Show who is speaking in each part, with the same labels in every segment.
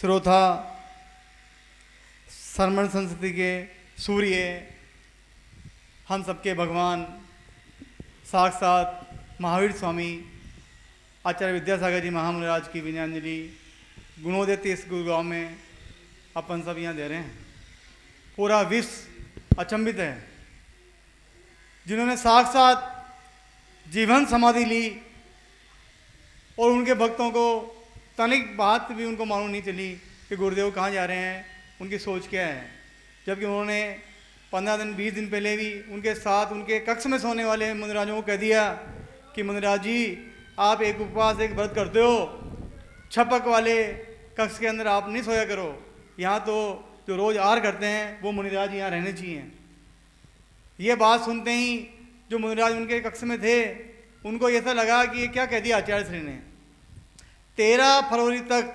Speaker 1: श्रोता, सरमन संस्कृति के सूर्य, हम सबके भगवान साक्षात महावीर स्वामी आचार्य विद्यासागर जी महामुनिराज की विनयाञ्जलि गुणोदय 30 गुरुगांव में अपन सब यहाँ दे रहे हैं। पूरा विश्व अचंभित है, जिन्होंने साक्षात जीवन समाधि ली और उनके भक्तों को तनिक बात भी उनको मालूम नहीं चली कि गुरुदेव कहाँ जा रहे हैं, उनकी सोच क्या है। जबकि उन्होंने 15 दिन 20 दिन पहले भी उनके साथ उनके कक्ष में सोने वाले मुनिराजों को कह दिया कि मुनिराज जी, आप एक उपवास एक व्रत करते हो, छपक वाले कक्ष के अंदर आप नहीं सोया करो, यहाँ तो जो रोज़ आहार करते हैं वो मुनिराज यहाँ रहने चाहिए। ये बात सुनते ही जो मुनिराज उनके कक्ष में थे, उनको ऐसा लगा कि ये क्या कह दिया आचार्य श्री ने। 13 फरवरी तक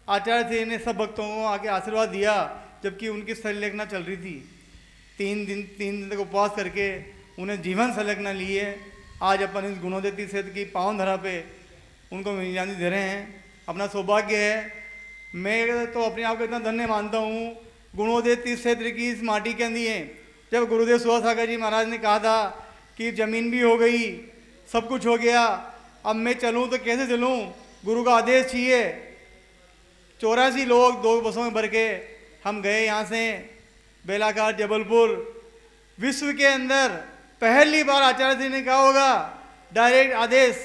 Speaker 1: आचार्य श्री ने सब भक्तों को आके आशीर्वाद दिया, जबकि उनकी संलेखना चल रही थी। 3 दिन तक उपवास करके उन्हें जीवन संलेखना लिए। आज अपन इस गुणोदय क्षेत्र की पावन धरा पे उनको विनयाञ्जलि दे रहे हैं। अपना सौभाग्य है, मैं तो अपने आप को इतना धन्य मानता हूँ, गुणोदय क्षेत्र की इस माटी के अंदर जब गुरुदेव सुधासागर जी महाराज ने कहा था कि ज़मीन भी हो गई, सब कुछ हो गया, अब मैं चलूँ तो कैसे चलूँ, गुरु का आदेश चाहिए। 84 लोग 2 बसों में भर के हम गए यहाँ से बेलाघाट जबलपुर। विश्व के अंदर पहली बार आचार्य जी ने कहा होगा डायरेक्ट आदेश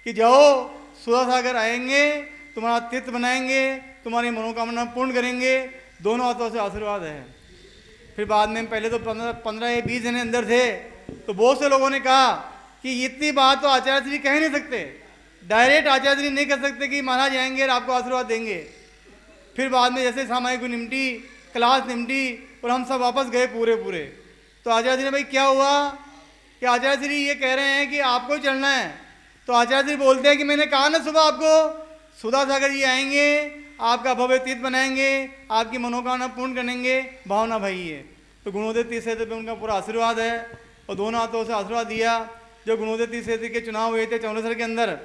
Speaker 1: कि जाओ, सुधासागर आएंगे, तुम्हारा तीर्थ बनाएंगे, तुम्हारी मनोकामना पूर्ण करेंगे। दोनों हाथों से आशीर्वाद है। फिर बाद में पहले तो 15 या 20 जने अंदर थे, तो बहुत से लोगों ने कहा कि इतनी बात तो आचार्य जी कह नहीं सकते, डायरेक्ट आचार्य जी नहीं कर सकते कि महाराज आएंगे और आपको आशीर्वाद देंगे। फिर बाद में जैसे सामायिक निमटी, क्लास निमटी और हम सब वापस गए पूरे। तो आचार्य जी ने, भाई क्या हुआ कि आचार्य जी ये कह रहे हैं कि आपको ही चलना है। तो आचार्य जी बोलते हैं कि मैंने कहा ना सुबह आपको, सुधासागर जी आएंगे, आपका भव्य तीर्थ बनाएंगे, आपकी मनोकामना पूर्ण करेंगे, भावना भाई है। तो गुणोदय क्षेत्र पे उनका पूरा आशीर्वाद है और दोनों हाथों से आशीर्वाद दिया। जो गुणोदय क्षेत्र के चुनाव हुए थे चौलेसर के अंदर,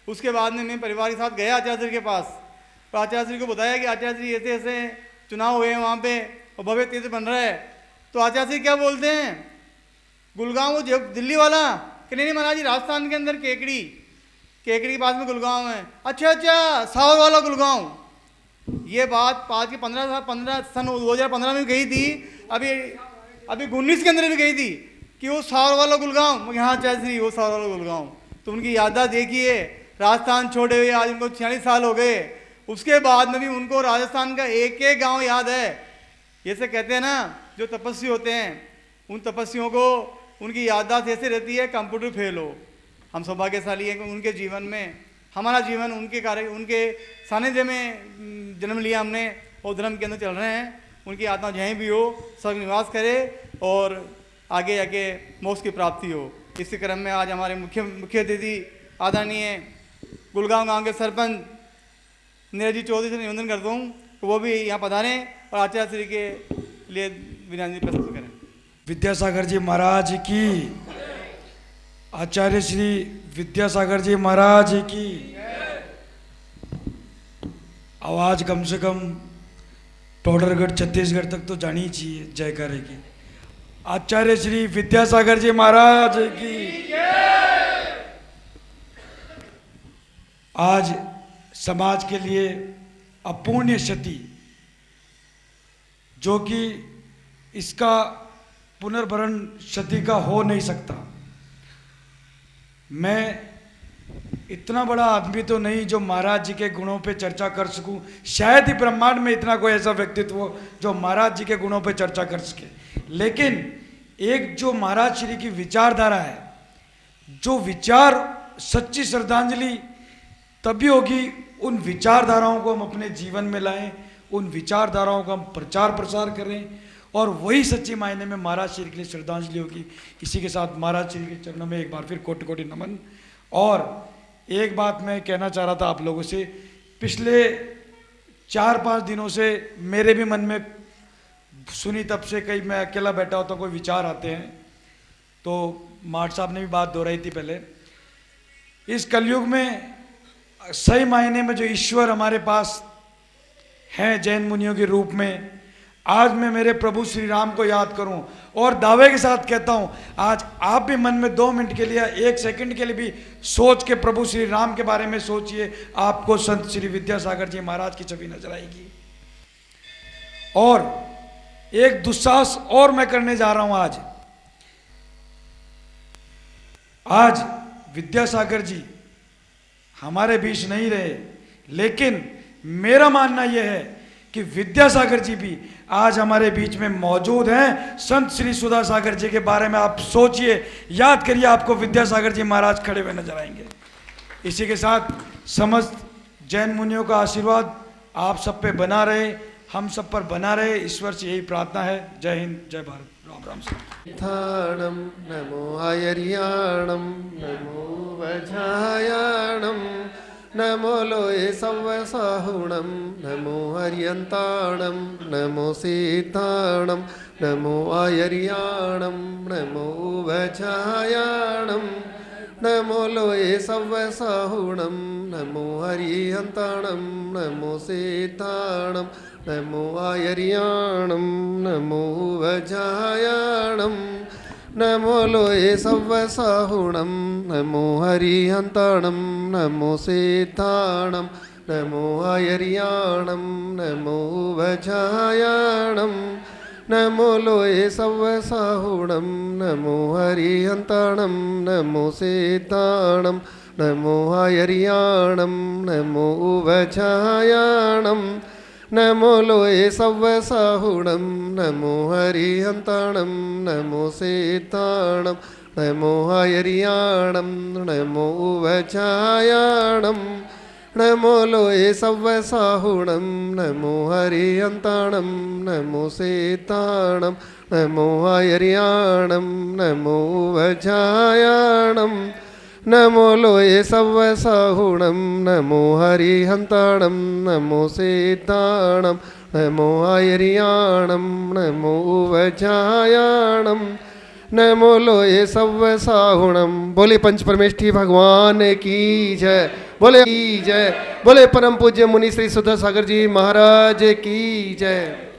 Speaker 1: उसके बाद में मैं परिवार के साथ गया आचार्य जी के पास। तो आचार्य जी को बताया कि आचार्य जी ऐसे ऐसे चुनाव हुए हैं वहाँ पे और भव्य तीर्थ बन रहा है। तो आचार्य जी क्या बोलते हैं, गुड़गांव वो दिल्ली वाला कि नहीं महाराज जी, राजस्थान के अंदर केकड़ी के पास में गुड़गांव है। अच्छा, सावर वाला गुड़गांव। ये बात आज के 15 सन 2015 में गई थी, अभी 19 के अंदर भी गई थी कि वो सावर वाला गुड़गांव। यहाँ आचार्य श्री वो सावर वाला गुड़गांव। तो उनकी याददाश्त देखिए, राजस्थान छोड़े हुए आज उनको 46 साल हो गए, उसके बाद में भी उनको राजस्थान का एक एक गांव याद है। जैसे कहते हैं ना, जो तपस्वी होते हैं उन तपस्वियों को उनकी याददाश्त ऐसे रहती है कंप्यूटर फेल हो। हम सौभाग्यशाली हैं कि उनके जीवन में हमारा जीवन उनके कार्य, उनके सानिध्य में जन्म लिया हमने और धर्म के अंदर चल रहे हैं। उनकी आत्मा जहीं भी हो स्वर्ग निवास करे और आगे जाके मोक्ष की प्राप्ति हो। इसी क्रम में आज हमारे मुख्य अतिथि आदरणीय गुड़गांव गांव के सरपंच नीरज जी चौधरी से निवेदन करता हूँ कि वो भी यहाँ पधारें और आचार्य श्री के लिए विनयाञ्जलि प्रस्तुत करें।
Speaker 2: विद्यासागर जी महाराज की, आचार्य श्री विद्यासागर जी महाराज की आवाज कम से कम टोडरगढ़ छत्तीसगढ़ तक तो जानी चाहिए जयकारे की। आचार्य श्री विद्यासागर जी महाराज की। आज समाज के लिए अपूर्णीय क्षति, जो कि इसका पुनर्भरण क्षति का हो नहीं सकता। मैं इतना बड़ा आदमी तो नहीं जो महाराज जी के गुणों पे चर्चा कर सकूं, शायद ही ब्रह्मांड में इतना कोई ऐसा व्यक्तित्व हो जो महाराज जी के गुणों पे चर्चा कर सके। लेकिन एक जो महाराज श्री की विचारधारा है, जो विचार सच्ची श्रद्धांजलि तभी होगी, उन विचारधाराओं को हम अपने जीवन में लाएं, उन विचारधाराओं का हम प्रचार प्रसार करें और वही सच्ची मायने में महाराज श्री के लिए श्रद्धांजलि होगी। इसी के साथ महाराज श्री के चरणों में एक बार फिर कोटि कोटि नमन। और एक बात मैं कहना चाह रहा था आप लोगों से, पिछले 4-5 दिनों से मेरे भी मन में सुनी तब से कई, मैं अकेला बैठा होता कोई विचार आते हैं, तो माठ साहब ने भी बात दोहराई थी पहले। इस कलयुग में सही मायने में जो ईश्वर हमारे पास हैं जैन मुनियों के रूप में, आज मैं मेरे प्रभु श्री राम को याद करूं और दावे के साथ कहता हूं, आज आप भी मन में 2 मिनट के लिए, 1 सेकंड के लिए भी सोच के प्रभु श्री राम के बारे में सोचिए, आपको संत श्री विद्यासागर जी महाराज की छवि नजर आएगी। और एक दुस्साहस और मैं करने जा रहा हूं आज विद्यासागर जी हमारे बीच नहीं रहे, लेकिन मेरा मानना यह है कि विद्यासागर जी भी आज हमारे बीच में मौजूद हैं। संत श्री सुधा सागर जी के बारे में आप सोचिए, याद करिए, आपको विद्यासागर जी महाराज खड़े हुए नजर आएंगे। इसी के साथ समस्त जैन मुनियों का आशीर्वाद आप सब पे बना रहे, हम सब पर बना रहे, ईश्वर से यही प्रार्थना है। जय हिंद, जय भारत, राम राम से।
Speaker 3: थाणं नमो आयर्याणं नमो वजायाणं नमो लोये सव्वसाहुणं नमो हर्यन्ताणं नमो सीताणं नमो आयर्याणं नमो वजायाणं नमो लोये सव्वसाहुणं नमो हरिहन्ताणं नमो सीताणं नमो आयर्याणं नमो वजायाणं नमो लोये सव्वसाहुणं नमो हरिहन्ताणं नमो सीताणं नमो आयर्याणं नमो वजायाणं नमो लोये सव्वसाहुणं नमो हरिहन्ताणं नमो सीताणं नमो आयर्याणं नमो वजायाणं नमो लोये सव्वसाहुणं नमो हरिहन्ताणं नमो सीताणं नमो आयर्याणं नमो वजायाणं नमो लोये सव्वसाहुणं नमो हरिहन्ताणं नमो सीताणं नमो आयर्याणं नमो वजायाणं नमो लोये सव्वसाहुणं नमो हरिहन्ताणं नमो सीताणं नमो आयर्याणं नमो वजायाणं नमो लोये सव्वसाहुणं। बोले पंच परमेष्ठी भगवान की जय, बोले की जय, बोले परम पूज्य मुनि श्री सुधा सागर जी महाराज की जय।